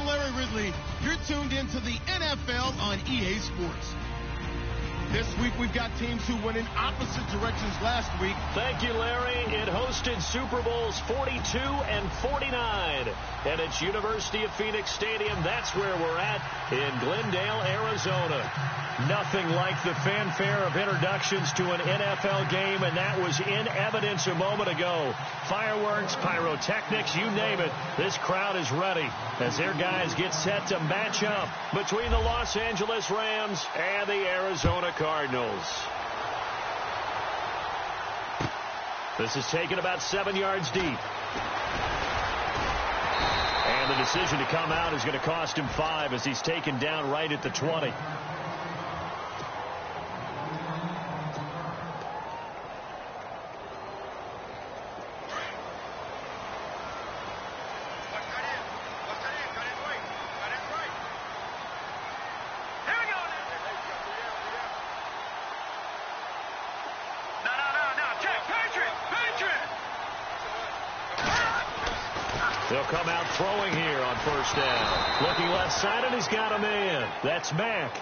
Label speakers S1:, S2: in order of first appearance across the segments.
S1: Larry Ridley. You're tuned into the NFL on EA Sports. This week, we've got teams who went in opposite directions last week.
S2: Thank you, Larry. It hosted Super Bowls 42 and 49. And it's University of Phoenix Stadium. That's where we're at in Glendale, Arizona. Nothing like the fanfare of introductions to an NFL game, and that was in evidence a moment ago. Fireworks, pyrotechnics, you name it. This crowd is ready as their guys get set to match up between the Los Angeles Rams and the Arizona Cardinals. This is taken about 7 yards deep. And the decision to come out is going to cost him 5 as he's taken down right at the 20. They'll come out throwing here on first down. Looking left side, and he's got a man. That's Mack.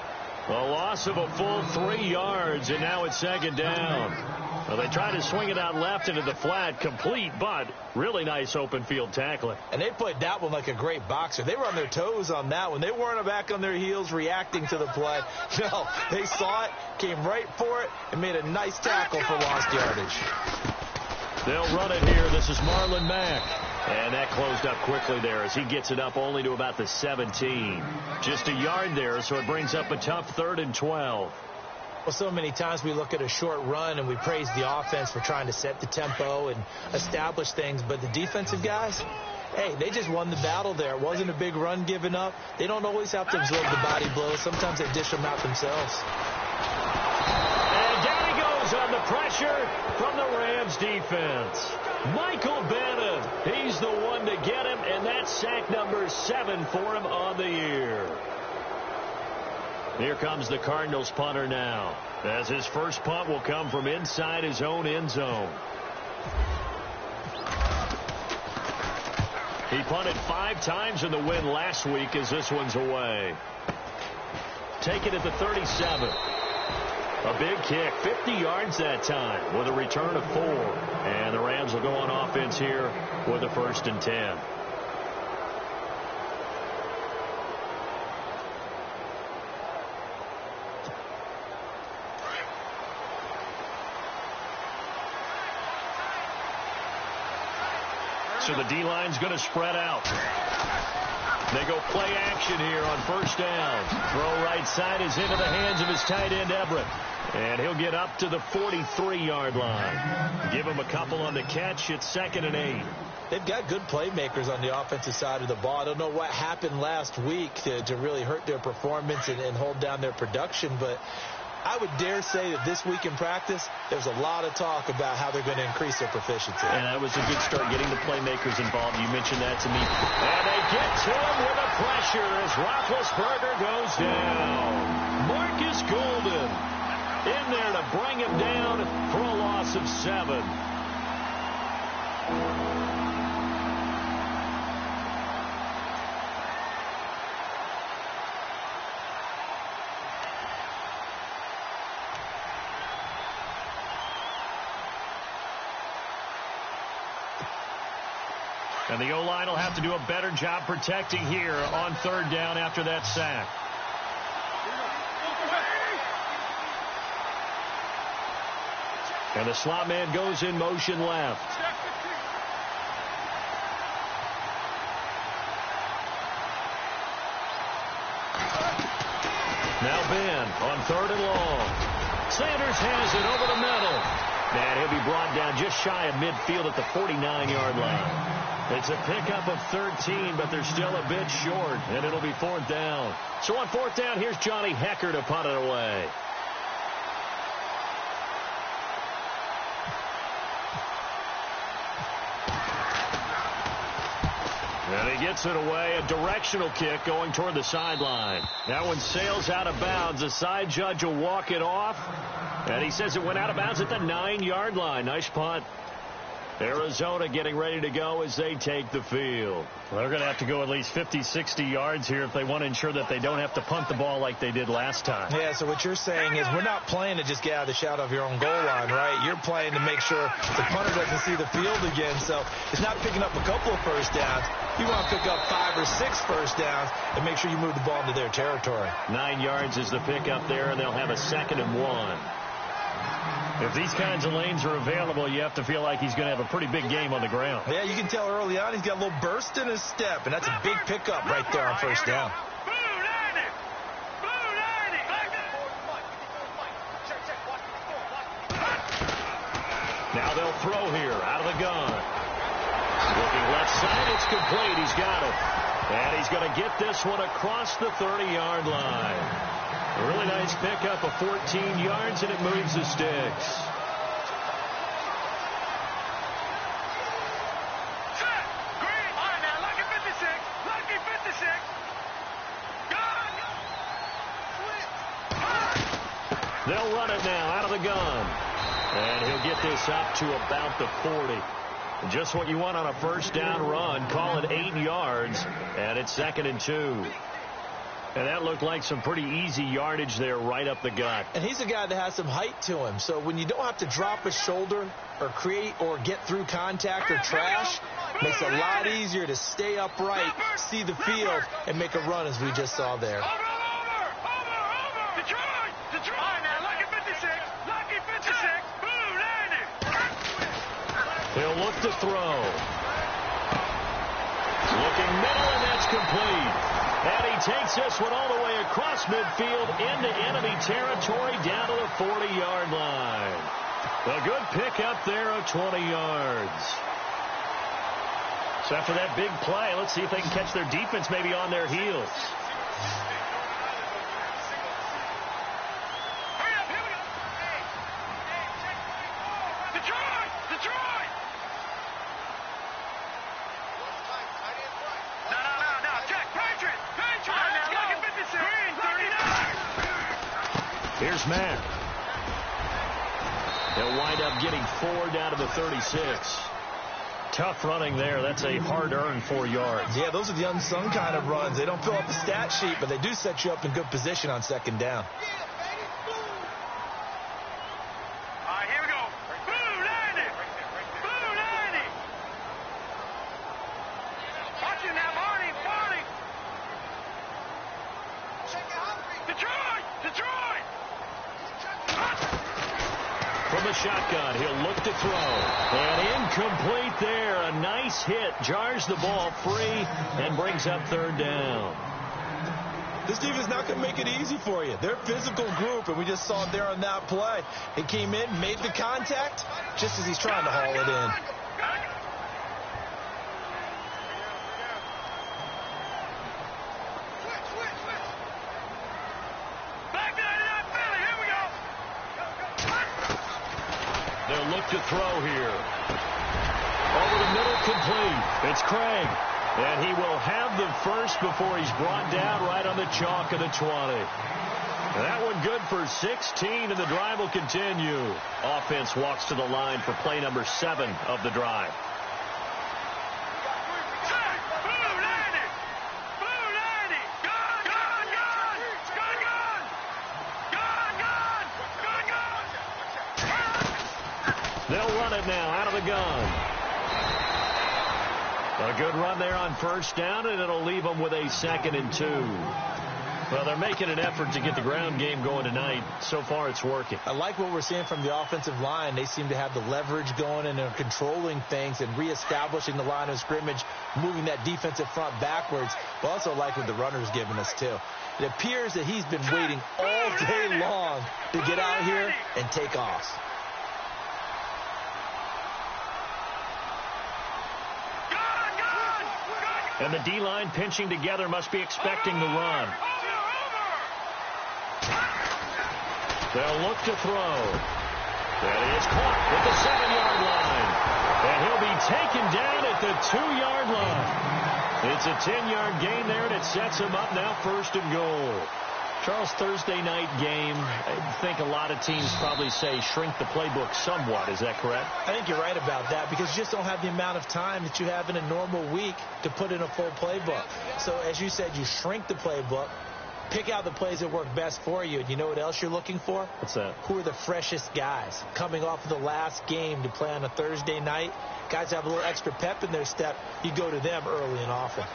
S2: A loss of a full 3 yards, and now it's second down. Well, they tried to swing it out left into the flat, complete, but really nice open field tackling.
S3: And they played that one like a great boxer. They were on their toes on that one. They weren't back on their heels reacting to the play. No, they saw it, came right for it, and made a nice tackle for lost yardage.
S2: They'll run it here. This is Marlon Mack. And that closed up quickly there as he gets it up only to about the 17. Just a yard there, so it brings up a tough 3rd and 12.
S3: Well, so many times we look at a short run and we praise the offense for trying to set the tempo and establish things. But the defensive guys, hey, they just won the battle there. It wasn't a big run given up. They don't always have to absorb the body blows. Sometimes they dish them out themselves.
S2: And down he goes on the pressure from the Rams defense. Michael Bannon, he's the one to get him, and that's sack number 7 for him on the year. Here comes the Cardinals punter now, as his first punt will come from inside his own end zone. He punted 5 times in the win last week as this one's away. Take it at the 37. A big kick, 50 yards that time with a return of 4. And the Rams will go on offense here with a 1st and 10. So the D-line's going to spread out. They go play action here on first down. Throw right side is into the hands of his tight end, Everett. And he'll get up to the 43-yard line. Give him a couple on the catch. It's 2nd and 8.
S3: They've got good playmakers on the offensive side of the ball. I don't know what happened last week to really hurt their performance and hold down their production, but I would dare say that this week in practice, there's a lot of talk about how they're going to increase their proficiency.
S2: And that was a good start, getting the playmakers involved. You mentioned that to me. And they get to him with a pressure as Roethlisberger goes down. Marcus Golden in there to bring him down for a loss of 7. And the O-line will have to do a better job protecting here on 3rd down after that sack. And the slot man goes in motion left. Now Ben on 3rd and long. Sanders has it over the middle. And he'll be brought down just shy of midfield at the 49-yard line. It's a pickup of 13, but they're still a bit short, and it'll be 4th down. So on 4th down, here's Johnny Hecker to punt it away. And he gets it away, a directional kick going toward the sideline. That one sails out of bounds. The side judge will walk it off, and he says it went out of bounds at the 9-yard line. Nice punt. Arizona getting ready to go as they take the field.
S4: Well, they're going to have to go at least 50, 60 yards here if they want to ensure that they don't have to punt the ball like they did last time.
S3: Yeah, so what you're saying is we're not playing to just get out of the shadow of your own goal line, right? You're playing to make sure the punter doesn't see the field again. So it's not picking up a couple of first downs. You want to pick up 5 or 6 first downs and make sure you move the ball into their territory.
S2: 9 yards is the pickup there, and they'll have a 2nd and 1.
S4: If these kinds of lanes are available, you have to feel like he's going to have a pretty big game on the ground.
S3: Yeah, you can tell early on he's got a little burst in his step, and that's a big pickup right there on first down.
S2: Now they'll throw here out of the gun. Looking left side, it's complete. He's got it. And he's going to get this one across the 30-yard line. A really nice pickup of 14 yards, and it moves the sticks. They'll run it now out of the gun. And he'll get this up to about the 40. Just what you want on a first down run. Call it 8 yards, and it's 2nd and 2. And that looked like some pretty easy yardage there right up the gut.
S3: And he's a guy that has some height to him. So when you don't have to drop a shoulder or create or get through contact or trash, makes it a lot easier to stay upright, see the field, and make a run as we just saw there.
S2: He'll look to throw. Looking middle, and that's complete. And he takes this one all the way across midfield into enemy territory down to the 40-yard line. A good pickup there of 20 yards.
S4: So after that big play, let's see if they can catch their defense maybe on their heels.
S2: Here's Matt. They'll wind up getting 4 down to the 36.
S4: Tough running there. That's a hard-earned 4 yards.
S3: Yeah, those are the unsung kind of runs. They don't fill up the stat sheet, but they do set you up in good position on 2nd down.
S2: From the shotgun, he'll look to throw. And incomplete there. A nice hit. Jars the ball free and brings up 3rd down.
S3: This defense is not going to make it easy for you. They're a physical group, and we just saw it there on that play. He came in, made the contact, just as he's trying to haul it in.
S2: To throw here. Over the middle, complete. It's Craig. And he will have the first before he's brought down right on the chalk of the 20. That one good for 16, and the drive will continue. Offense walks to the line for play number 7 of the drive. They'll run it now out of the gun. A good run there on first down, and it'll leave them with a 2nd and 2. Well, they're making an effort to get the ground game going tonight. So far, it's working.
S3: I like what we're seeing from the offensive line. They seem to have the leverage going, and they're controlling things and reestablishing the line of scrimmage, moving that defensive front backwards. But also like what the runner's giving us, too. It appears that he's been waiting all day long to get out here and take off.
S4: And the D-line pinching together must be expecting the run.
S2: They'll look to throw. And he is caught at the 7-yard line. And he'll be taken down at the 2-yard line. It's a 10-yard gain there, and it sets him up now 1st and goal.
S4: Charles, Thursday night game, I think a lot of teams probably say shrink the playbook somewhat. Is that correct?
S3: I think you're right about that because you just don't have the amount of time that you have in a normal week to put in a full playbook. So, as you said, you shrink the playbook, pick out the plays that work best for you. And you know what else you're looking for?
S4: What's that?
S3: Who are the freshest guys coming off of the last game to play on a Thursday night? Guys have a little extra pep in their step. You go to them early and often.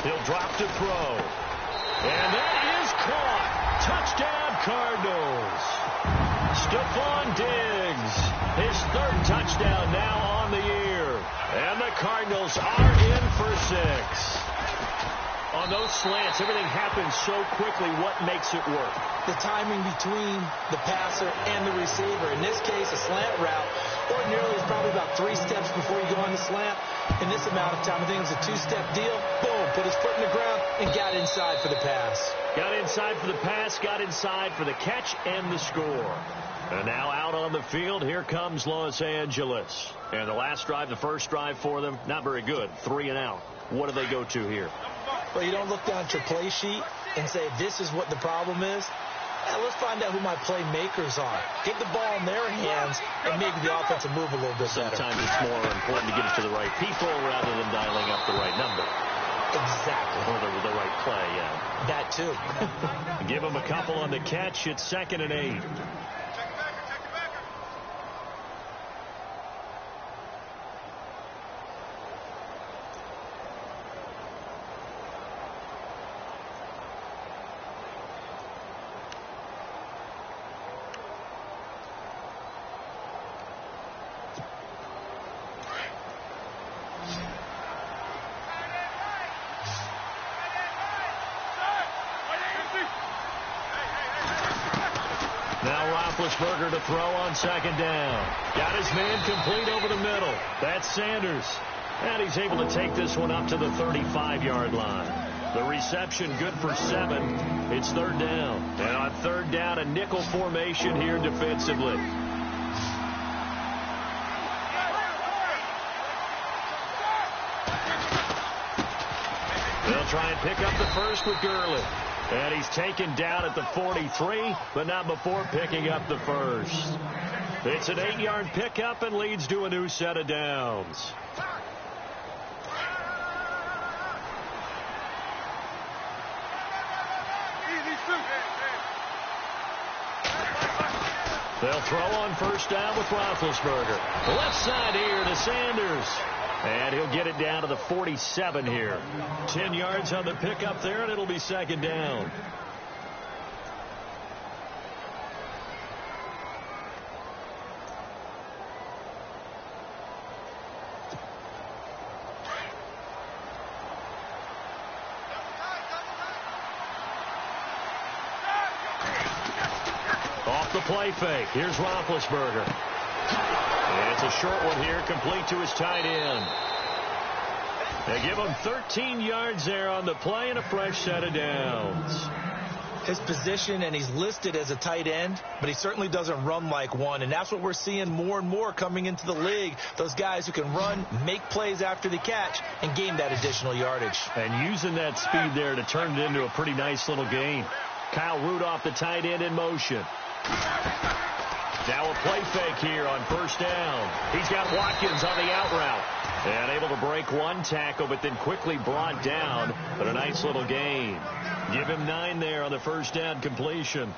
S2: He'll drop to throw. And that is caught. Touchdown, Cardinals. Stephon Diggs, his third touchdown now on the year. And the Cardinals are in for 6. On those slants, everything happens so quickly. What makes it work?
S3: The timing between the passer and the receiver. In this case, a slant route ordinarily is probably about 3 steps before you go on the slant. In this amount of time, I think it was a 2-step deal. Boom, put his foot in the ground and got inside for the pass.
S2: Got inside for the pass, got inside for the catch and the score. And now out on the field, here comes Los Angeles. And the last drive, the first drive for them, not very good. 3 and out. What do they go to here?
S3: Well, you don't look down at your play sheet and say, this is what the problem is. Yeah, let's find out who my playmakers are. Get the ball in their hands and maybe the offense will move a little bit better.
S2: Sometimes it's more important to get it to the right people rather than dialing up the right number.
S3: Exactly.
S2: Or the right play, yeah.
S3: That too.
S2: Give them a couple on the catch. It's 2nd and 8. Roethlisberger to throw on 2nd down. Got his man complete over the middle. That's Sanders. And he's able to take this one up to the 35-yard line. The reception good for 7. It's 3rd down. And on 3rd down, a nickel formation here defensively. They'll try and pick up the first with Gurley. And he's taken down at the 43, but not before picking up the first. It's an 8-yard pickup and leads to a new set of downs. They'll throw on 1st down with Roethlisberger. Left side here to Sanders. And he'll get it down to the 47 here. 10 yards on the pickup there, and it'll be 2nd down. Off the play fake. Here's Roethlisberger. And it's a short one here, complete to his tight end. They give him 13 yards there on the play and a fresh set of downs.
S3: His position, and he's listed as a tight end, but he certainly doesn't run like one, and that's what we're seeing more and more coming into the league. Those guys who can run, make plays after the catch, and gain that additional yardage.
S4: And using that speed there to turn it into a pretty nice little gain. Kyle Rudolph, the tight end, in motion. Now a play fake here on 1st down. He's got Watkins on the out route. And able to break one tackle, but then quickly brought down. But a nice little gain. Give him 9 there on the 1st down completion.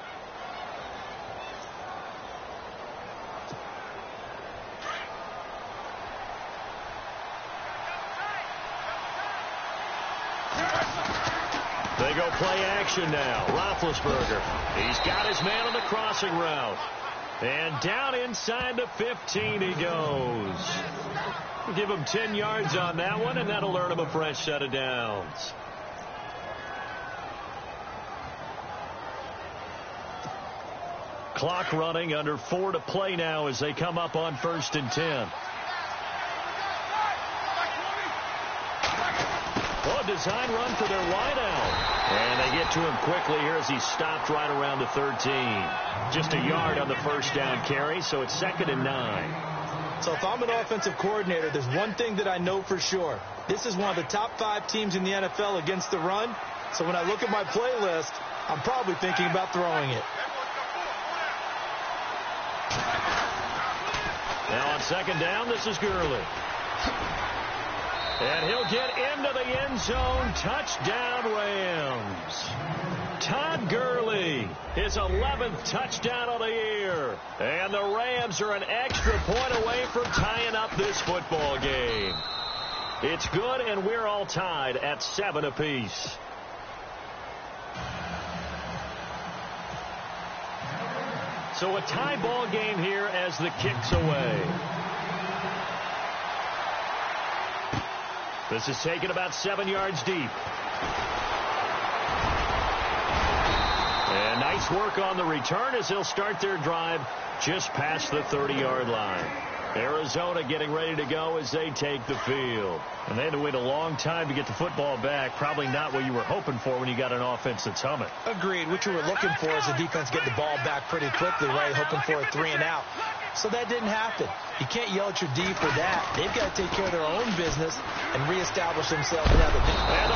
S4: They go play action now. Roethlisberger. He's got his man on the crossing route. And down inside the 15 he goes. Give him 10 yards on that one, and that'll earn him a fresh set of downs. Clock running, under 4 to play now as they come up on 1st and 10. Oh,
S2: design run for their wideout. And they get to him quickly here as he stopped right around the 13. Just a yard on the first down carry, so it's 2nd and 9.
S3: So if I'm an offensive coordinator, there's one thing that I know for sure. This is one of the top 5 teams in the NFL against the run. So when I look at my playlist, I'm probably thinking about throwing it.
S2: Now on 2nd down, this is Gurley. And he'll get into the end zone. Touchdown, Rams. Todd Gurley, his 11th touchdown of the year. And the Rams are an extra point away from tying up this football game. It's good, and we're all tied at 7 apiece. So a tie ball game here as the kick's away. This is taken about 7 yards deep. And nice work on the return as they'll start their drive just past the 30-yard line. Arizona getting ready to go as they take the field. And they had to wait a long time to get the football back. Probably not what you were hoping for when you got an offense that's humming.
S3: Agreed. What you were looking for is the defense get the ball back pretty quickly, right? Hoping for a 3 and out. So that didn't happen. You can't yell at your D for that. They've got to take care of their own business and reestablish themselves.
S2: And the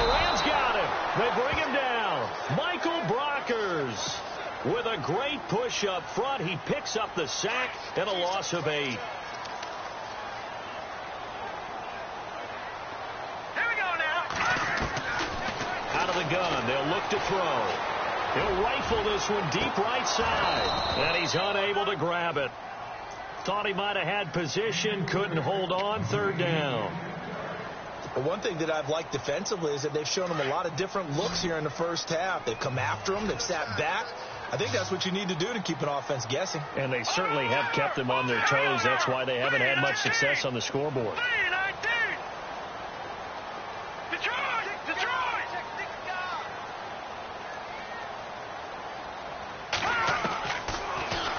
S2: Rams got him. They bring him down. Michael Brockers with a great push up front. He picks up the sack and a loss of 8. Out of the gun, they'll look to throw. He'll rifle this one deep right side. And he's unable to grab it. Thought he might have had position, couldn't hold on. 3rd down.
S3: Well, one thing that I've liked defensively is that they've shown him a lot of different looks here in the first half. They've come after him. They've sat back. I think that's what you need to do to keep an offense guessing.
S2: And they certainly have kept them on their toes. That's why they haven't had much success on the scoreboard.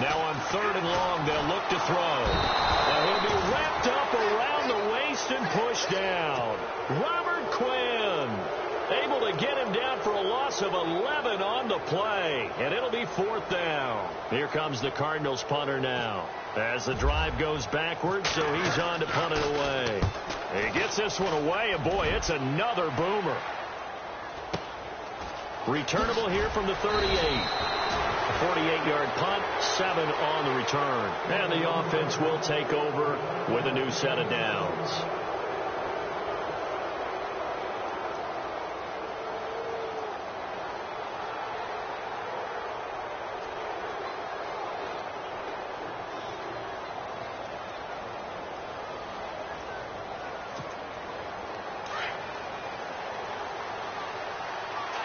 S2: Now on 3rd and long, they'll look to throw. And he'll be wrapped up around the waist and pushed down. Robert Quinn able to get him down for a loss of 11 on the play. And it'll be 4th down. Here comes the Cardinals punter now. As the drive goes backwards, so he's on to punt it away. He gets this one away, and boy, it's another boomer. Returnable here from the 38. 48-yard punt, 7 on the return. And the offense will take over with a new set of downs.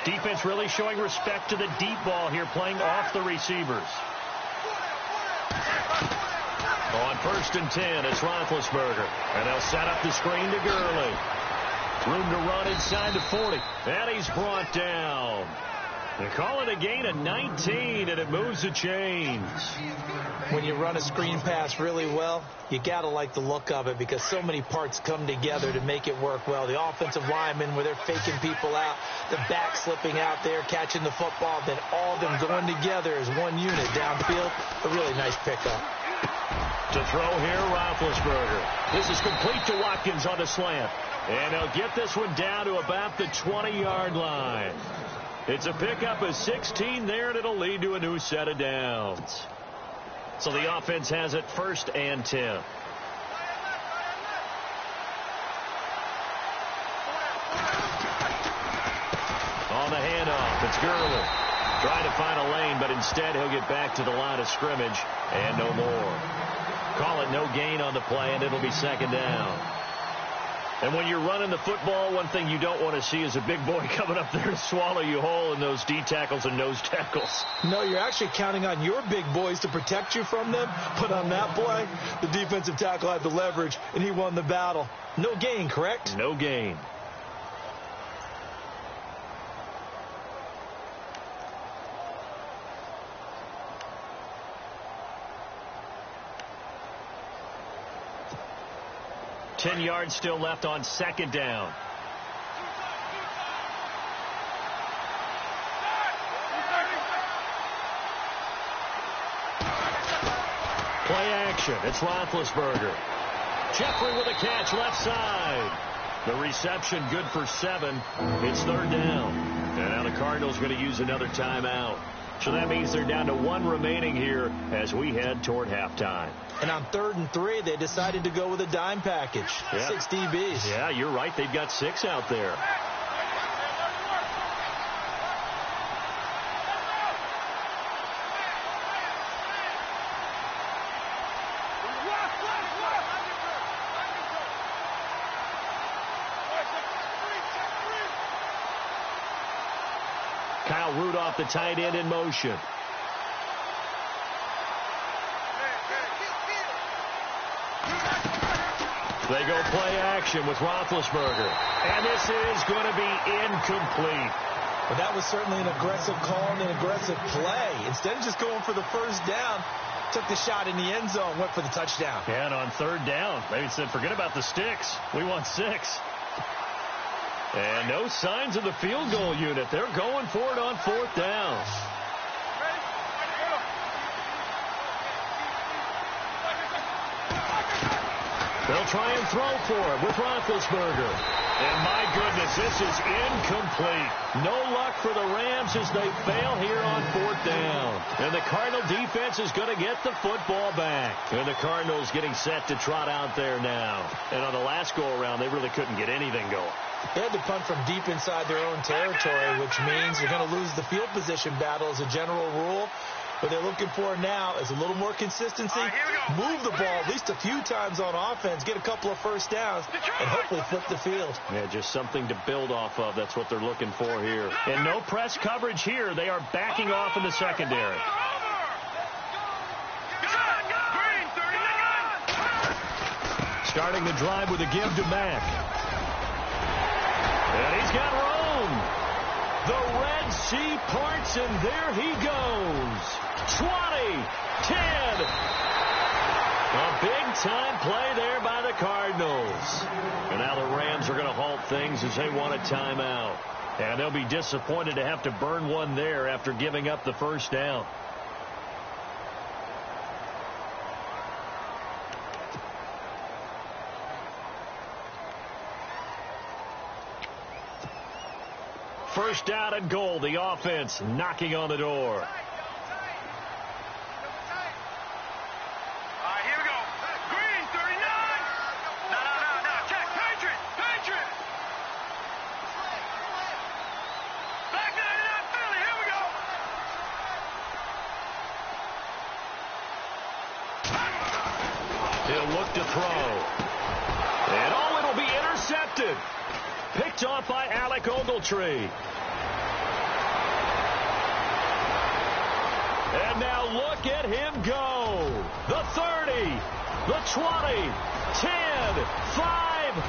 S2: Defense really showing respect to the deep ball here, playing off the receivers. On 1st and 10, it's Roethlisberger. And they'll set up the screen to Gurley. Room to run inside the 40. And he's brought down. They call it a gain of 19, and it moves the chains.
S3: When you run a screen pass really well, you got to like the look of it because so many parts come together to make it work well. The offensive linemen, where they're faking people out, the back slipping out there, catching the football, then all of them going together as one unit downfield. A really nice pickup.
S2: To throw here, Roethlisberger. This is complete to Watkins on the slant. And he'll get this one down to about the 20-yard line. It's a pickup of 16 there, and it'll lead to a new set of downs. So the offense has it 1st and 10. On the handoff, it's Gurley. Trying to find a lane, but instead he'll get back to the line of scrimmage and no more. Call it no gain on the play, and it'll be 2nd down. And when you're running the football, one thing you don't want to see is a big boy coming up there to swallow you whole in those D tackles and nose tackles.
S3: No, you're actually counting on your big boys to protect you from them. But on that play, the defensive tackle had the leverage, and he won the battle. No gain, correct?
S2: No gain. $10 yards still left on 2nd down. action. It's Roethlisberger. Jeffrey with a catch left side. The reception good for 7. It's 3rd down. And now the Cardinals going to use another timeout. So that means they're down to 1 remaining here as we head toward halftime.
S3: And on 3rd and 3, they decided to go with a dime package. 6 DBs.
S2: Yeah, you're right. They've got 6 out there. Kyle Rudolph, the tight end, in motion. They go play action with Roethlisberger. And this is going to be incomplete.
S3: But that was certainly an aggressive call and an aggressive play. Instead of just going for the first down, took the shot in the end zone, went for the touchdown.
S4: Yeah, and on 3rd down, they said, forget about the sticks. We want 6. And no signs of the field goal unit. They're going for it on 4th down. They'll try and throw for it with Roethlisberger. And my goodness, this is incomplete. No luck for the Rams as they fail here on 4th down. And the Cardinal defense is going to get the football back. And the Cardinals getting set to trot out there now. And on the last go-around, they really couldn't get anything going.
S3: They had to punt from deep inside their own territory, which means they're going to lose the field position battle as a general rule. What they're looking for now is a little more consistency, move the ball at least a few times on offense, get a couple of first downs, and hopefully flip the field.
S2: Yeah, just something to build off of. That's what they're looking for here.
S4: And no press coverage here. They are backing off in the secondary.
S2: Starting the drive with a give to Mack. And he's got room. The Red Sea parts, and there he goes. 20, 10. A big-time play there by the Cardinals. And now the Rams are going to halt things as they want a timeout. And they'll be disappointed to have to burn one there after giving up the first down. First down and goal. The offense knocking on the door. He'll look to throw. And oh, it'll be intercepted. Picked off by Alec Ogletree. And now look at him go. The 30, the 20, 10, 5.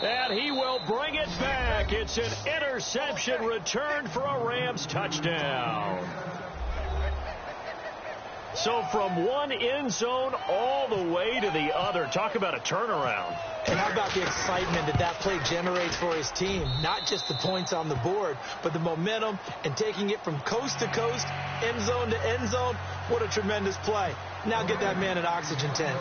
S2: And he will bring it back. It's an interception returned for a Rams touchdown. So from one end zone all the way to the other. Talk about a turnaround.
S3: And how about the excitement that play generates for his team? Not just the points on the board, but the momentum and taking it from coast to coast, end zone to end zone. What a tremendous play. Now get that man an oxygen tent.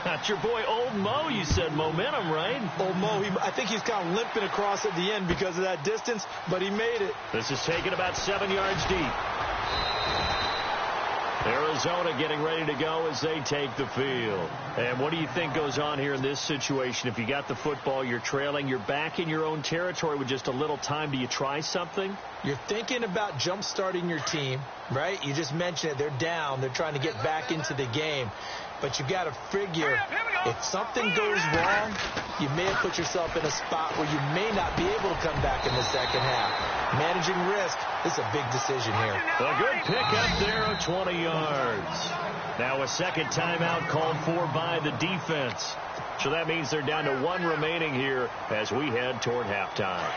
S2: That's your boy Old Mo. You said momentum, right?
S3: Old Mo, I think he's kind of limping across at the end because of that distance, but he made it.
S2: This is taken about 7 yards deep. Arizona getting ready to go as they take the field. And what do you think goes on here in this situation? If you got the football, you're trailing, you're back in your own territory with just a little time. Do you try something?
S3: You're thinking about jump-starting your team, right? You just mentioned it. They're down. They're trying to get back into the game. But you got to figure if something goes wrong, you may have put yourself in a spot where you may not be able to come back in the second half. Managing risk is a big decision here.
S2: A good pick up there of 20 yards. Now a second timeout called for by the defense. So that means they're down to 1 remaining here as we head toward halftime.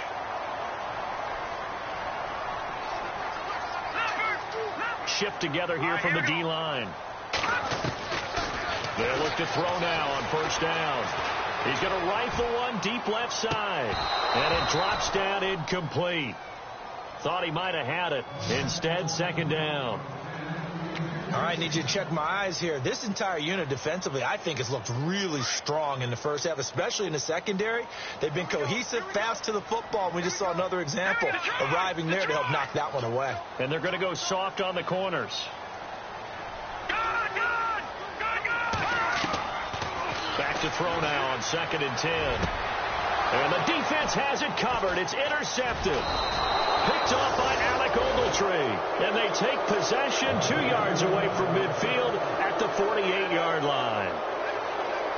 S2: Shift together here from the D-line. They'll look to throw now on first down. He's going to rifle one deep left side. And it drops down incomplete. Thought he might have had it. Instead, second down.
S3: All All right, need you to check my eyes here. This entire unit defensively, I think, has looked really strong in the first half, especially in the secondary. They've been cohesive, fast to the football. We just saw another example arriving there to help knock that one away.
S4: And they're going to go soft on the corners. Back to throw now on 2nd and 10. And the defense has it covered. It's intercepted. Picked off by Alec Ogletree. And they take possession 2 yards away from midfield at the 48-yard line.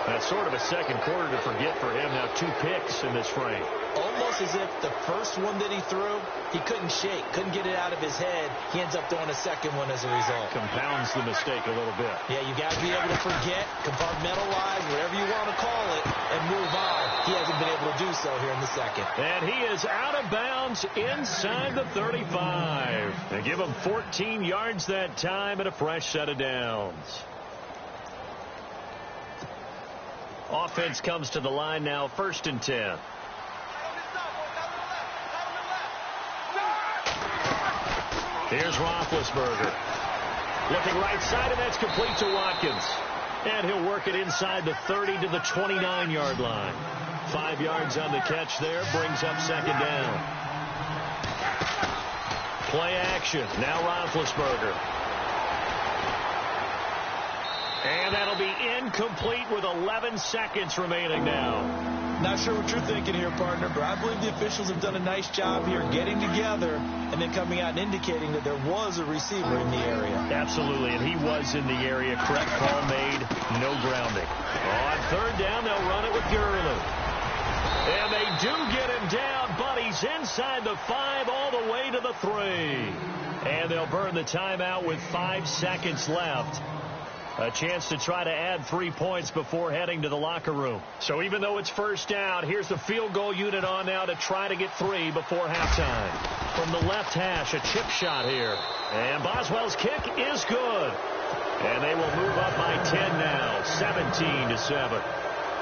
S4: That's sort of a second quarter to forget for him. Now 2 picks in this frame.
S3: Almost as if the first one that he threw, he couldn't shake, couldn't get it out of his head. He ends up throwing a second one as a result.
S4: Compounds the mistake a little bit.
S3: Yeah, you got to be able to forget, compartmentalize, whatever you want to call it, and move on. He hasn't been able to do so here in the second.
S4: And he is out of bounds inside the 35. They give him 14 yards that time and a fresh set of downs. Offense comes to the line now, 1st and 10. Here's Roethlisberger. Looking right side, and that's complete to Watkins. And he'll work it inside the 30 to the 29-yard line. 5 yards on the catch there, brings up 2nd down. Play action. Now Roethlisberger. And that'll be incomplete with 11 seconds remaining now.
S3: Not sure what you're thinking here, partner, but I believe the officials have done a nice job here getting together and then coming out and indicating that there was a receiver in the area.
S4: Absolutely, and he was in the area. Correct call made, no grounding. On 3rd down, they'll run it with Gurley. And they do get him down, but he's inside the 5 all the way to the 3. And they'll burn the timeout with 5 seconds left. A chance to try to add 3 points before heading to the locker room. So even though it's 1st down, here's the field goal unit on now to try to get 3 before halftime. From the left hash, a chip shot here. And Boswell's kick is good. And they will move up by 10 now, 17-7.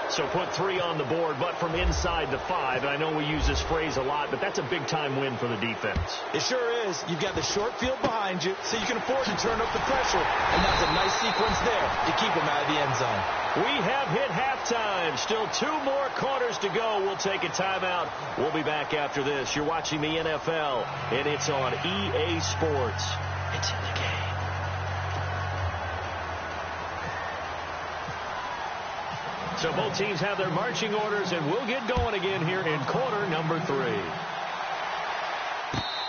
S4: So put 3 on the board, but from inside the 5. And I know we use this phrase a lot, but that's a big-time win for the defense.
S3: It sure is. You've got the short field behind you, so you can afford to turn up the pressure. And that's a nice sequence there to keep them out of the end zone.
S4: We have hit halftime. Still 2 more quarters to go. We'll take a timeout. We'll be back after this. You're watching the NFL, and it's on EA Sports. It's in the game. So both teams have their marching orders, and we'll get going again here in quarter number 3.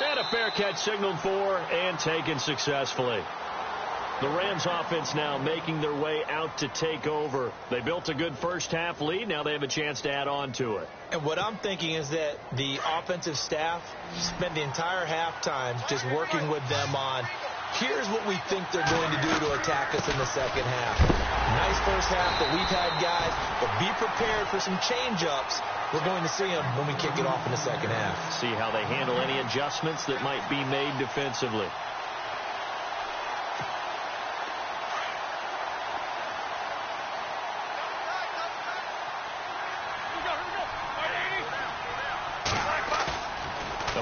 S4: And a fair catch signaled for and taken successfully. The Rams offense now making their way out to take over. They built a good first half lead. Now they have a chance to add on to it.
S3: And what I'm thinking is that the offensive staff spent the entire halftime just working with them on, here's what we think they're going to do to attack us in the second half. Nice first half that we've had, guys, but be prepared for some change-ups. We're going to see them when we kick it off in the second half.
S4: See how they handle any adjustments that might be made defensively.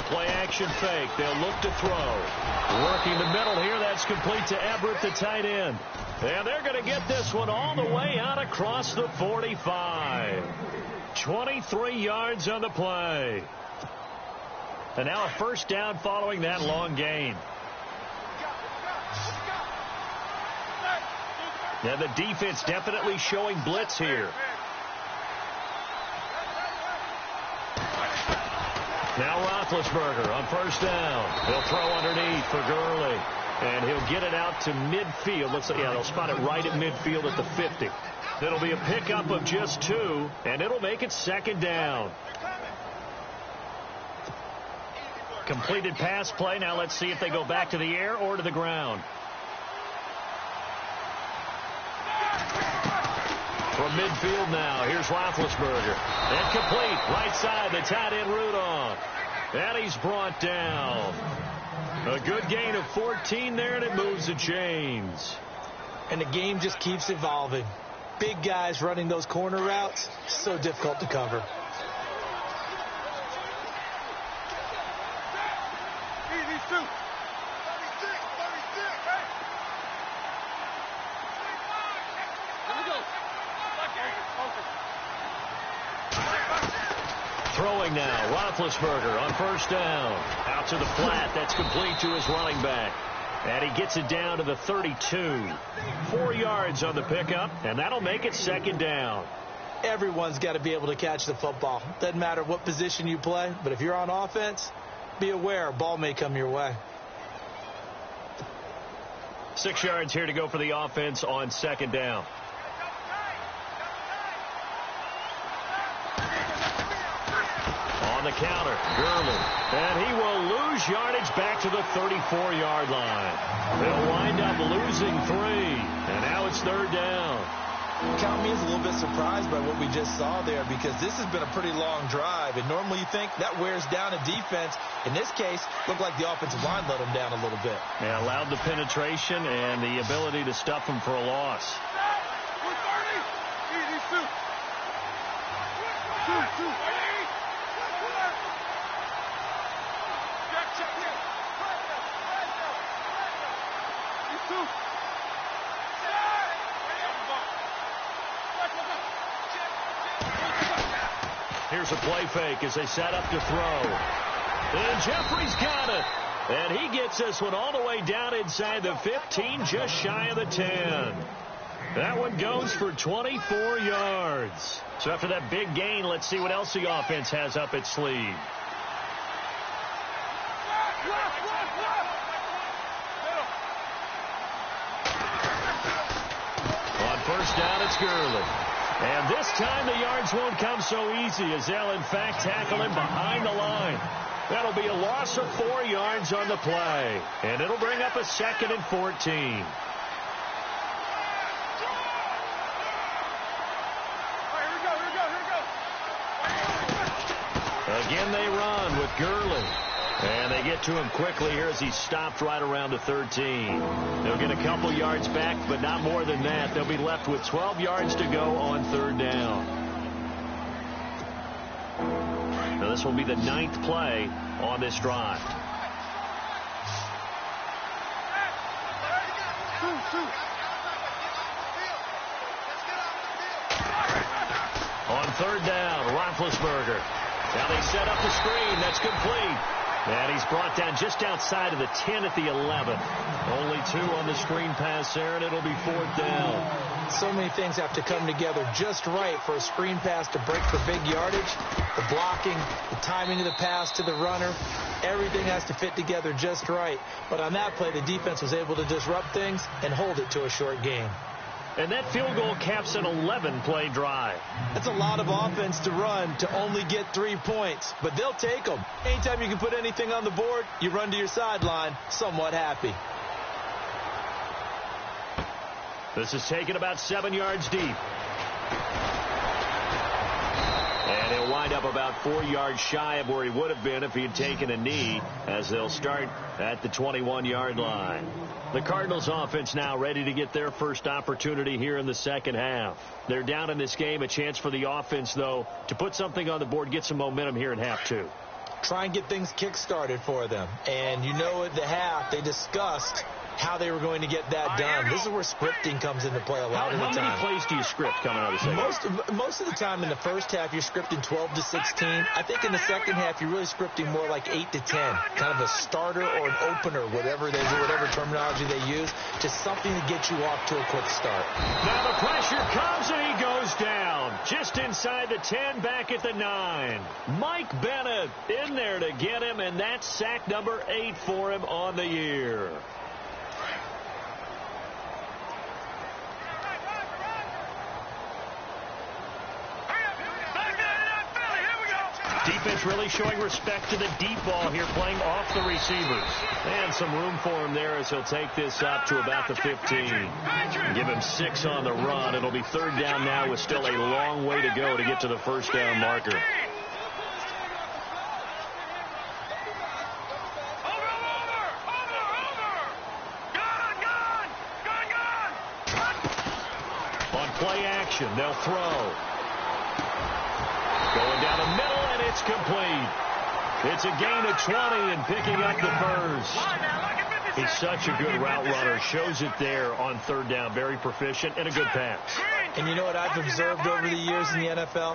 S4: Play-action fake. They'll look to throw. Working the middle here. That's complete to Everett, the tight end. And they're going to get this one all the way out across the 45. 23 yards on the play. And now a 1st down following that long gain. Now the defense definitely showing blitz here. Now Roethlisberger on 1st down. He'll throw underneath for Gurley. And he'll get it out to midfield. Looks like, yeah, they'll spot it right at midfield at the 50. It'll be a pickup of just 2, and it'll make it 2nd down. Completed pass play. Now let's see if they go back to the air or to the ground. From midfield now, here's Roethlisberger. And complete, right side, the tight end Rudolph. And he's brought down. A good gain of 14 there, and it moves the chains.
S3: And the game just keeps evolving. Big guys running those corner routes, so difficult to cover.
S2: Throwing now, Roethlisberger on first down. Out to the flat. That's complete to his running back. And he gets it down to the 32. 4 yards on the pickup, and that'll make it second down.
S3: Everyone's got to be able to catch the football. Doesn't matter what position you play, but if you're on offense, be aware a ball may come your way.
S2: 6 yards here to go for the offense on second down. On the counter, Gurley. And he will lose yardage back to the 34-yard line. They'll wind up losing 3. And now it's third down.
S3: Count me as a little bit surprised by what we just saw there, because this has been a pretty long drive, and normally you think that wears down a defense. In this case, looked like the offensive line let them down a little bit.
S2: Yeah, allowed the penetration and the ability to stuff them for a loss. Here's a play fake as they set up to throw. And Jeffrey's got it. And he gets this one all the way down inside the 15, just shy of the 10. That one goes for 24 yards. So after that big gain, let's see what else the offense has up its sleeve. On first down, it's Gurley. And this time the yards won't come so easy, as they'll in fact tackle him behind the line. That'll be a loss of 4 yards on the play. And it'll bring up a 2nd and 14. Again they run with Gurley. And they get to him quickly here as he's stopped right around the 13. They'll get a couple yards back, but not more than that. They'll be left with 12 yards to go on third down. Now this will be the 9th play on this drive. On third down, Roethlisberger. Now they set up the screen. That's complete. And he's brought down just outside of the 10 at the 11. Only 2 on the screen pass there, and it'll be 4th down.
S3: So many things have to come together just right for a screen pass to break for big yardage. The blocking, the timing of the pass to the runner, everything has to fit together just right. But on that play, the defense was able to disrupt things and hold it to a short game.
S2: And that field goal caps an 11-play drive.
S3: That's a lot of offense to run to only get 3 points, but they'll take them. Anytime you can put anything on the board, you run to your sideline somewhat happy.
S2: This is taken about 7 yards deep. And he'll wind up about 4 yards shy of where he would have been if he had taken a knee, as they'll start at the 21-yard line. The Cardinals offense now ready to get their first opportunity here in the second half. They're down in this game. A chance for the offense, though, to put something on the board, get some momentum here in half 2.
S3: Try and get things kick-started for them. And you know at the half, they discussed how they were going to get that done. This is where scripting comes into play a lot of the time.
S2: How many plays do you script coming out of the second?
S3: Most of the time in the first half, you're scripting 12 to 16. I think in the second half, you're really scripting more like 8 to 10. Kind of a starter or an opener, whatever they do, whatever terminology they use, just something to get you off to a quick start.
S2: Now the pressure comes and he goes down. Just inside the 10, back at the 9. Mike Bennett in there to get him, and that's sack number 8 for him on the year. Defense really showing respect to the deep ball here, playing off the receivers. And some room for him there as he'll take this up to about the 15. Give him 6 on the run. It'll be third down now with still a long way to go to get to the first down marker. On play action, they'll throw. Going down the middle, and it's complete. It's a gain of 20 and picking up the first. He's such a good route runner. Shows it there on third down. Very proficient and a good pass.
S3: And you know what I've observed over the years in the NFL?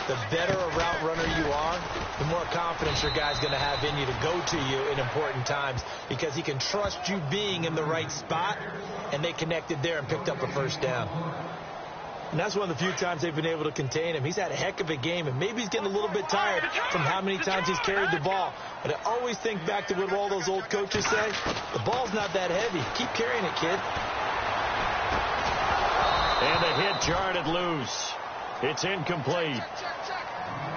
S3: The better a route runner you are, the more confidence your guy's going to have in you to go to you in important times because he can trust you being in the right spot, and they connected there and picked up a first down. And that's one of the few times they've been able to contain him. He's had a heck of a game, and maybe he's getting a little bit tired from how many times he's carried the ball. But I always think back to what all those old coaches say. The ball's not that heavy. Keep carrying it, kid.
S4: And the hit jarred it loose. It's incomplete.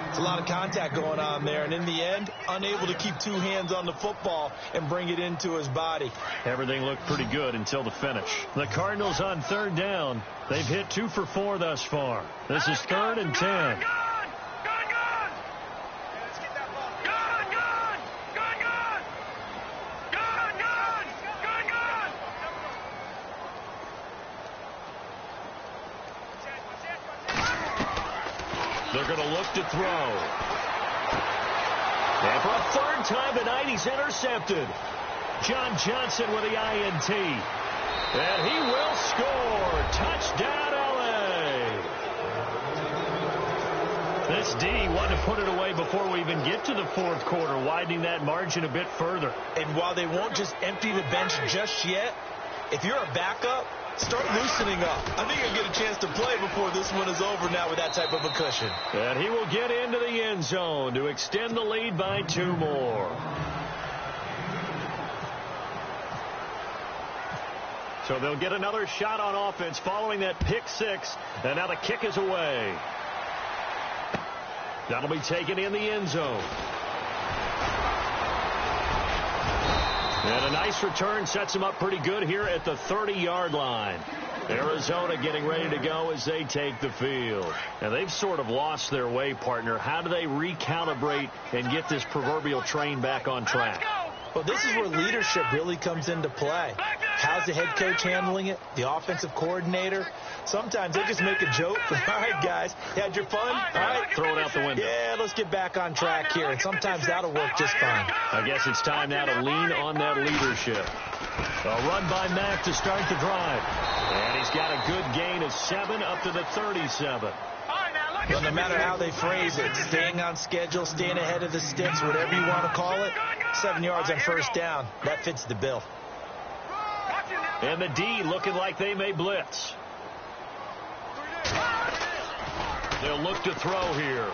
S3: It's a lot of contact going on there, and in the end, unable to keep two hands on the football and bring it into his body.
S4: Everything looked pretty good until the finish. The Cardinals on third down. They've hit 2 for 4 thus far. This is 3rd and 10. They're going to look to throw. And for a 3rd time tonight, he's intercepted. John Johnson with the INT. And he will score. Touchdown, L.A. This D wanted to put it away before we even get to the 4th quarter, widening that margin a bit further.
S3: And while they won't just empty the bench just yet, if you're a backup, start loosening up. I think you'll get a chance to play before this one is over now with that type of a cushion.
S4: And he will get into the end zone to extend the lead by 2 more. So they'll get another shot on offense following that pick 6. And now the kick is away. That'll be taken in the end zone. And a nice return sets him up pretty good here at the 30-yard line. Arizona getting ready to go as they take the field. And they've sort of lost their way, partner. How do they recalibrate and get this proverbial train back on track?
S3: Well, this is where leadership really comes into play. How's the head coach handling it? The offensive coordinator? Sometimes they just make a joke. All right, guys, you had your fun? All right,
S4: throw it out the window.
S3: Yeah, let's get back on track here. And sometimes that'll work just fine.
S4: I guess it's time now to lean on that leadership. A run by Mack to start the drive. And he's got a good gain of 7 up to the 37.
S3: Well, no matter how they phrase it, staying on schedule, staying ahead of the sticks, whatever you want to call it, 7 yards on first down, that fits the bill.
S4: And the D looking like they may blitz. They'll look to throw here.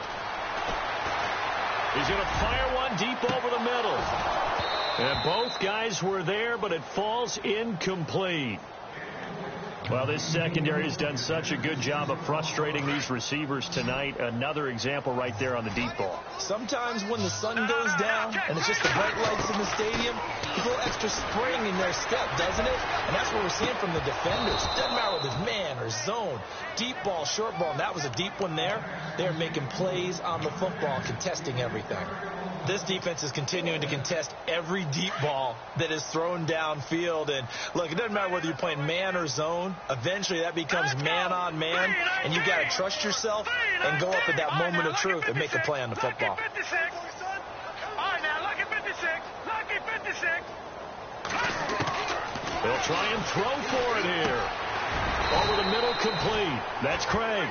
S4: He's going to fire one deep over the middle. And both guys were there, but it falls incomplete. Well, this secondary has done such a good job of frustrating these receivers tonight. Another example right there on the deep ball.
S3: Sometimes when the sun goes down and it's just the bright lights in the stadium, there's a little extra spring in their step, doesn't it? And that's what we're seeing from the defenders. Doesn't matter whether it's man or zone, deep ball, short ball, and that was a deep one there. They're making plays on the football, contesting everything. This defense is continuing to contest every deep ball that is thrown downfield. And, look, it doesn't matter whether you're playing man or zone. Eventually, that becomes man on man, and you've got to trust yourself and go up at that moment of truth and make a play on the football.
S4: They'll try and throw for it here. Over the middle, complete. That's Craig.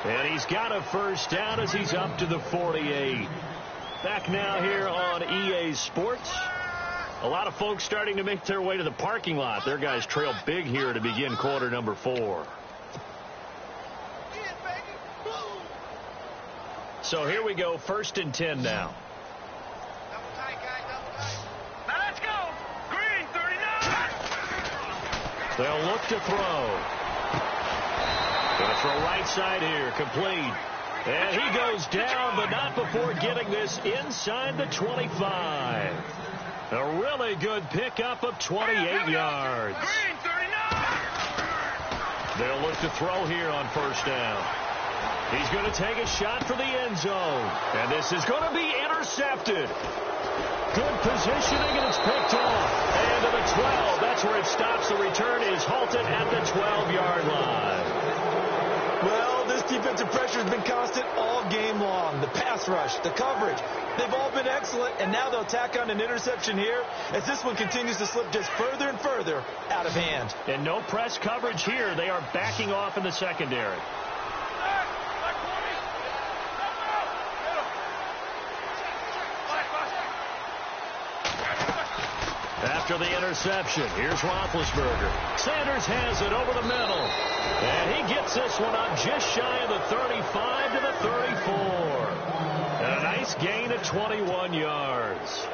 S4: And he's got a first down as he's up to the 48. Back now here on EA Sports. A lot of folks starting to make their way to the parking lot. Their guys trail big here to begin quarter number 4. So here we go, 1st and 10 now.
S5: Now let's go. Green, 39.
S4: They'll look to throw. Going to throw right side here, complete. And he goes down, but not before getting this inside the 25. A really good pickup of 28 yards. They'll look to throw here on first down. He's going to take a shot for the end zone. And this is going to be intercepted. Good positioning, and it's picked off. And to the 12. That's where it stops. The return is halted at the 12-yard line.
S3: Well, this defensive pressure pressure's been constant all game long. The pass rush, the coverage, they've all been excellent, and now they'll tack on an interception here as this one continues to slip just further and further out of hand.
S4: And no press coverage here. They are backing off in the secondary. After the interception, here's Roethlisberger. Sanders has it over the middle. And he gets this one up just shy of the 35 to the 34. And a nice gain of 21 yards.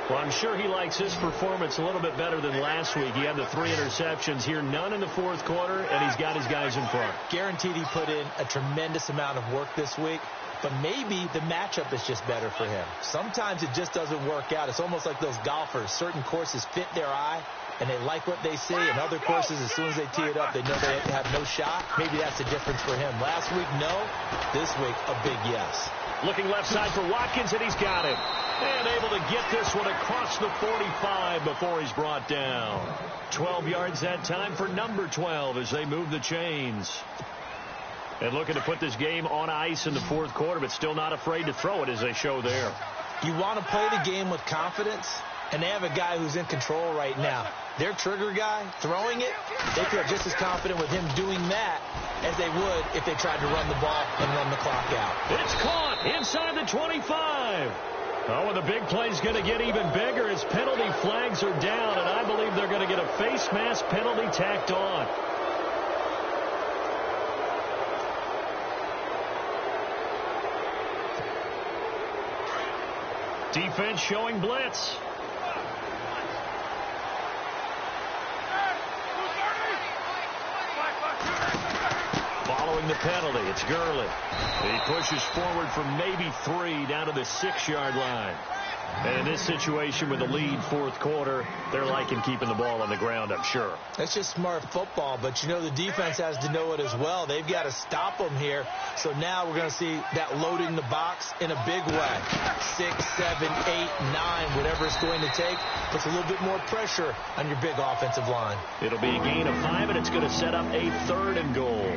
S4: Well, I'm sure he likes his performance a little bit better than last week. He had the 3 interceptions here, none in the fourth quarter, and he's got his guys in front.
S3: Guaranteed he put in a tremendous amount of work this week, but maybe the matchup is just better for him. Sometimes it just doesn't work out. It's almost like those golfers. Certain courses fit their eye, and they like what they see, and other courses, as soon as they tee it up, they know they have no shot. Maybe that's the difference for him. Last week, no. This week, a big yes.
S4: Looking left side for Watkins, and he's got him. And able to get this one across the 45 before he's brought down. 12 yards that time for number 12 as they move the chains. And looking to put this game on ice in the fourth quarter, but still not afraid to throw it as they show there.
S3: You want to play the game with confidence, and they have a guy who's in control right now. Their trigger guy, throwing it, they feel just as confident with him doing that as they would if they tried to run the ball and run the clock out.
S4: It's caught inside the 25. Oh, and the big play's going to get even bigger as penalty flags are down, and I believe they're going to get a face mask penalty tacked on. Defense showing blitz. Following the penalty, it's Gurley. He pushes forward from maybe 3 down to the 6-yard line. And in this situation with the lead fourth quarter, they're liking keeping the ball on the ground, I'm sure.
S3: That's just smart football, but you know the defense has to know it as well. They've got to stop them here. So now we're going to see that loading the box in a big way. 6, 7, 8, 9, whatever it's going to take, puts a little bit more pressure on your big offensive line.
S4: It'll be a gain of 5, and it's going to set up a 3rd and goal.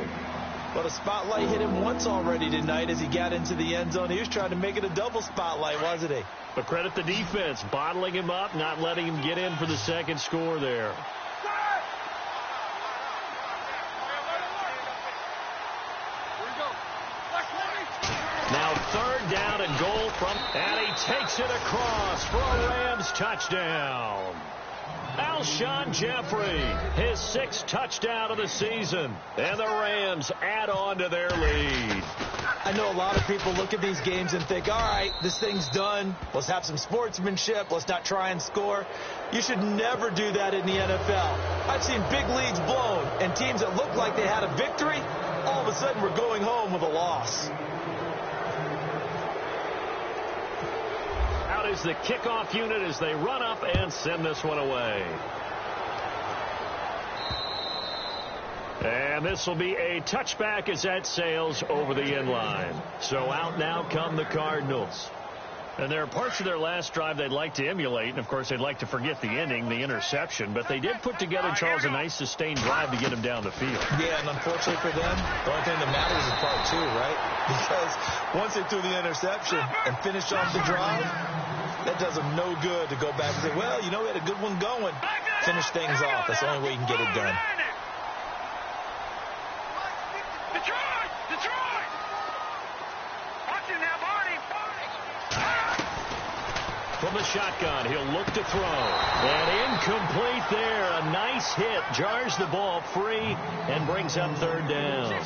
S3: Well, the spotlight hit him once already tonight as he got into the end zone. He was trying to make it a double spotlight, wasn't he?
S4: But credit the defense, bottling him up, not letting him get in for the second score there. Now 3rd down and goal from, and he takes it across for a Rams touchdown. Alshon Jeffrey, his 6th touchdown of the season, and the Rams add on to their lead.
S3: I know a lot of people look at these games and think, all right, this thing's done. Let's have some sportsmanship. Let's not try and score. You should never do that in the NFL. I've seen big leads blown, and teams that looked like they had a victory, all of a sudden were going home with a loss.
S4: Out is the kickoff unit as they run up and send this one away. And this will be a touchback as that sails over the end line. So out now come the Cardinals. And there are parts of their last drive they'd like to emulate. And, of course, they'd like to forget the ending, the interception. But they did put together, Charles, a nice sustained drive to get them down the field.
S3: Yeah, and unfortunately for them, the only thing that matters is part 2, right? Because once they threw the interception and finished off the drive, that does them no good to go back and say, well, you know, we had a good one going. Finish things off. That's the only way you can get it done.
S5: Detroit! Watching now, Barney.
S4: From the shotgun, he'll look to throw. And incomplete there. A nice hit. Jars the ball free and brings up 3rd down.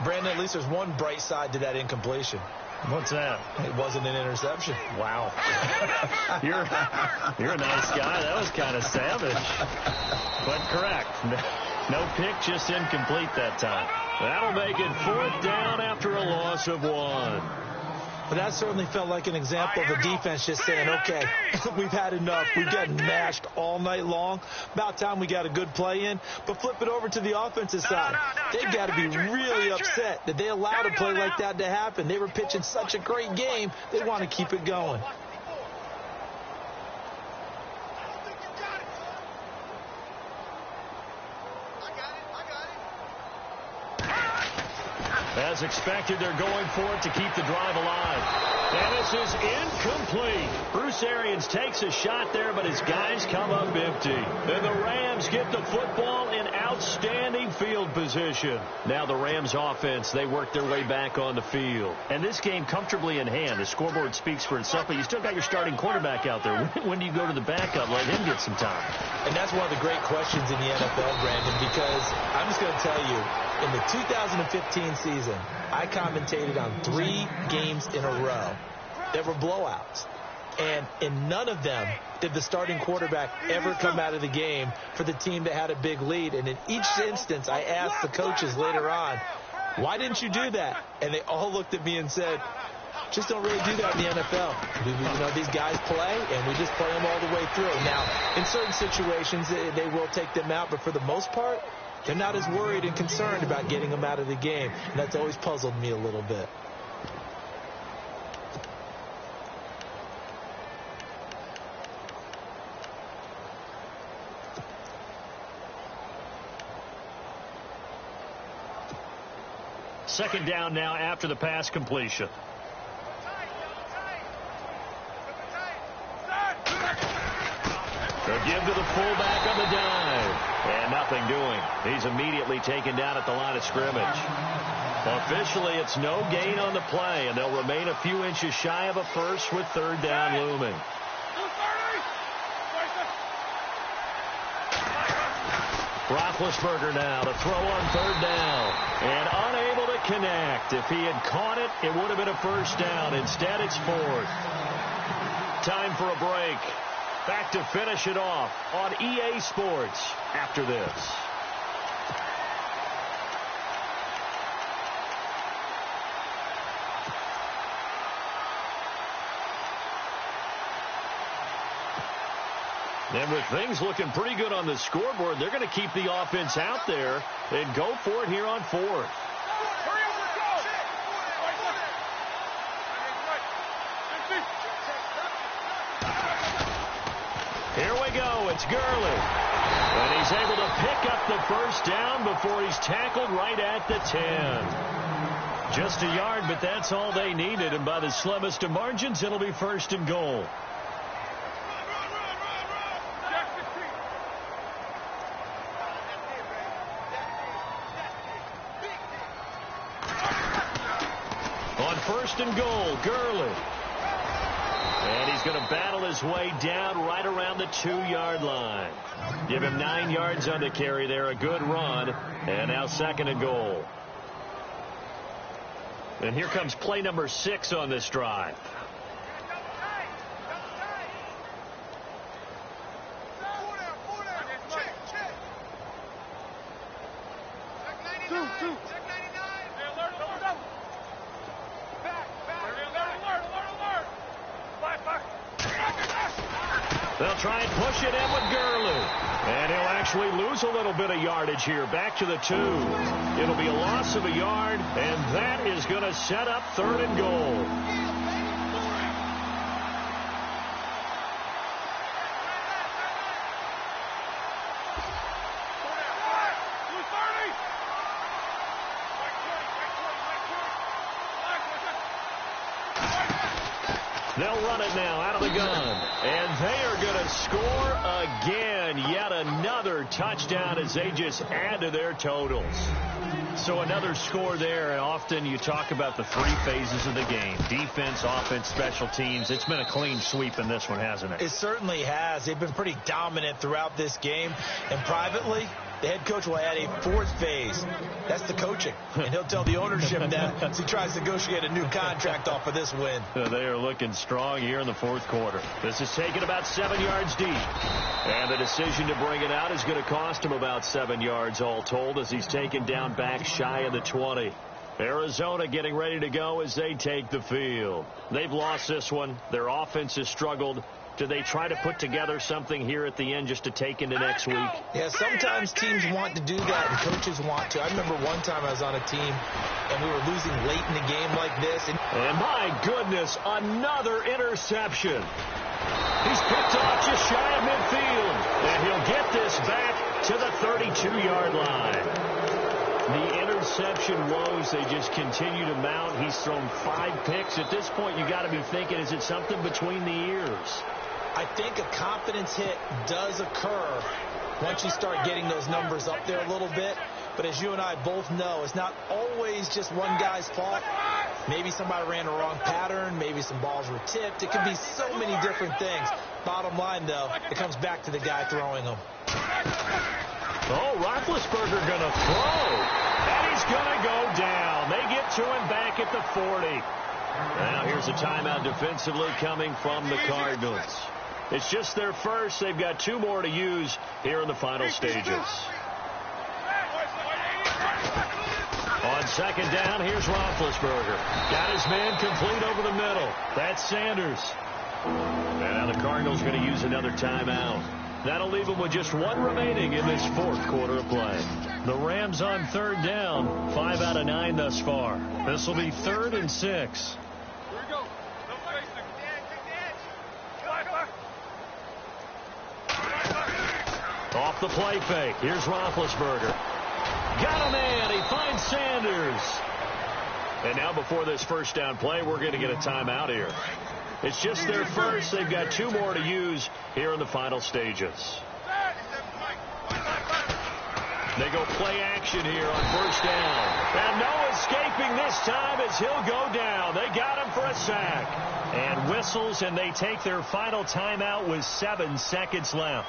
S3: Brandon, at least there's one bright side to that incompletion.
S4: What's that?
S3: It wasn't an interception.
S4: Wow. You're a nice guy. That was kind of savage. But correct. No pick, just incomplete that time. That'll make it 4th down after a loss of 1.
S3: But that certainly felt like an example of the defense just saying, okay, we've had enough. We've gotten mashed all night long. About time we got a good play in. But flip it over to the offensive side. They've got to be really upset that they allowed a play like that to happen. They were pitching such a great game. They want to keep it going.
S2: As expected, they're going for it to keep the drive alive. And this is incomplete. Bruce Arians takes a shot there, but his guys come up empty. And the Rams get the football in outstanding field position. Now the Rams offense, they work their way back on the field. And this game comfortably in hand. The scoreboard speaks for itself, but you still got your starting quarterback out there. When do you go to the backup? Let him get some time.
S3: And that's one of the great questions in the NFL, Brandon, because I'm just going to tell you, in the 2015 season, I commentated on 3 games in a row that were blowouts. And in none of them did the starting quarterback ever come out of the game for the team that had a big lead. And in each instance, I asked the coaches later on, why didn't you do that? And they all looked at me and said, just don't really do that in the NFL. You know, these guys play, and we just play them all the way through. Now, in certain situations, they will take them out, but for the most part, they're not as worried and concerned about getting them out of the game. And that's always puzzled me a little bit.
S2: Second down now after the pass completion. They'll give to the fullback on the dive. And nothing doing. He's immediately taken down at the line of scrimmage. Officially, it's no gain on the play, and they'll remain a few inches shy of a first with third down looming. Roethlisberger now to throw on third down. And unable to connect. If he had caught it, it would have been a first down. Instead, it's fourth. Time for a break. Back to finish it off on EA Sports after this. And with things looking pretty good on the scoreboard, they're going to keep the offense out there and go for it here on fourth. Here we go. It's Gurley. And he's able to pick up the first down before he's tackled right at the 10. Just a yard, but that's all they needed. And by the slimmest of margins, it'll be first and goal. On first and goal, Gurley. And he's going to battle his way down right around the 2-yard line. Give him 9 yards on the carry there. A good run. And now second and goal. And here comes play number 6 on this drive. They'll try and push it in with Gurley. And he'll actually lose a little bit of yardage here. Back to the 2. It'll be a loss of a yard, and that is going to set up third and goal. They'll run it now out of the gun. And they are going to score again. Yet another touchdown as they just add to their totals. So another score there. And often you talk about the 3 phases of the game. Defense, offense, special teams. It's been a clean sweep in this one, hasn't it?
S3: It certainly has. They've been pretty dominant throughout this game. And privately, the head coach will add a 4th phase. That's the coaching. And he'll tell the ownership that as he tries to negotiate a new contract off of this win.
S2: They are looking strong here in the 4th quarter. This is taken about 7 yards deep. And the decision to bring it out is going to cost him about 7 yards all told as he's taken down back shy of the 20. Arizona getting ready to go as they take the field. They've lost this one. Their offense has struggled. Do they try to put together something here at the end just to take into next week?
S3: Yeah, sometimes teams want to do that and coaches want to. I remember one time I was on a team and we were losing late in the game like this. And
S2: my goodness, another interception. He's picked off just shy of midfield. And he'll get this back to the 32-yard line.
S4: The interception woes, they just continue to mount. He's thrown 5 picks. At this point, you got to be thinking, is it something between the ears?
S3: I think a confidence hit does occur once you start getting those numbers up there a little bit. But as you and I both know, it's not always just one guy's fault. Maybe somebody ran a wrong pattern. Maybe some balls were tipped. It could be so many different things. Bottom line, though, it comes back to the guy throwing them.
S4: Oh, Roethlisberger going to throw. And he's going to go down. They get to him back at the 40. Now here's a timeout defensively coming from the Cardinals. It's just their first. They've got 2 more to use here in the final stages. On second down, here's Roethlisberger. Got his man complete over the middle. That's Sanders. And now the Cardinals going to use another timeout. That'll leave them with just 1 remaining in this 4th quarter of play. The Rams on third down, 5 out of 9 thus far. This will be 3rd and 6.
S5: Here we go.
S4: Off the play fake. Here's Roethlisberger. Got a man. He finds Sanders. And now before this first down play, we're going to get a timeout here. It's just their first. They've got 2 more to use here in the final stages. They go play action here on first down. And no escaping this time as he'll go down. They got him for a sack. And whistles, and they take their final timeout with 7 seconds left.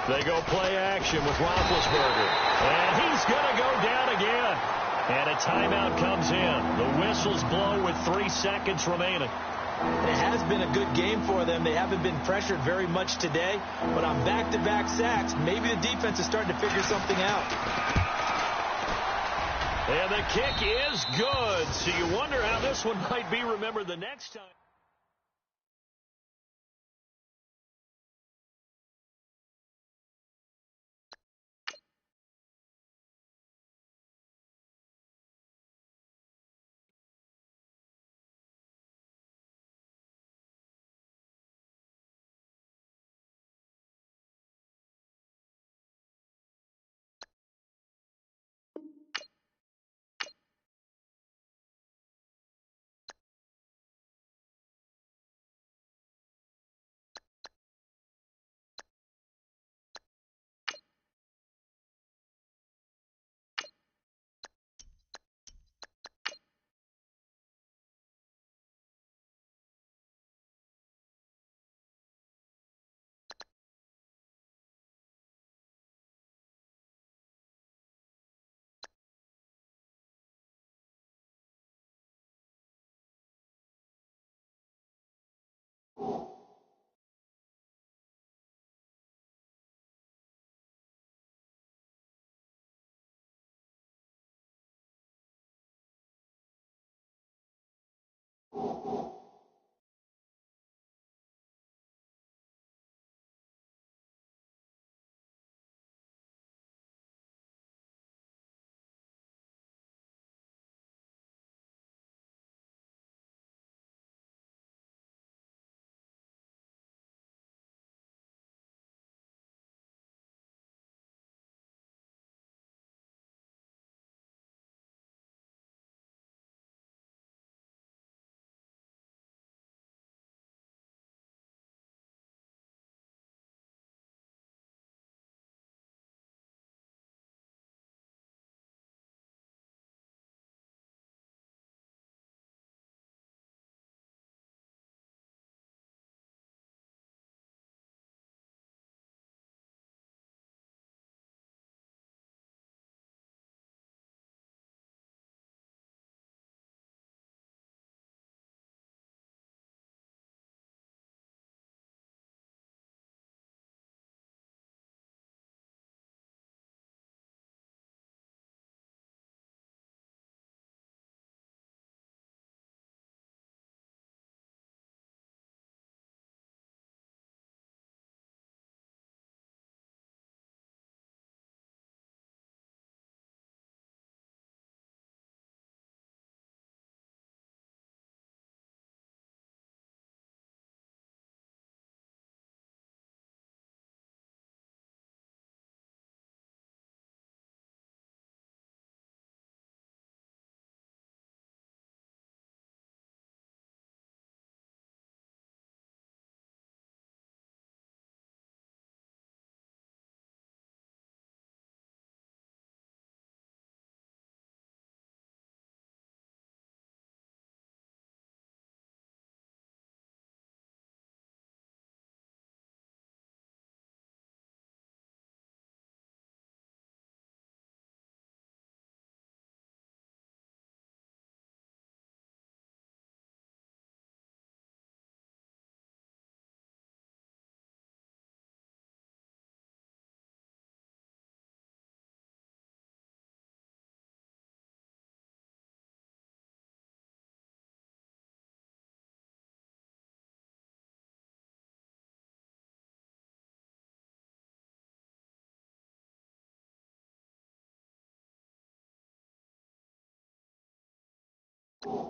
S4: They go play action with Roethlisberger. And he's going to go down again. And a timeout comes in. The whistles blow with 3 seconds remaining.
S3: It has been a good game for them. They haven't been pressured very much today. But on back-to-back sacks, maybe the defense is starting to figure something out.
S4: And the kick is good. So you wonder how this one might be remembered the next time.
S6: You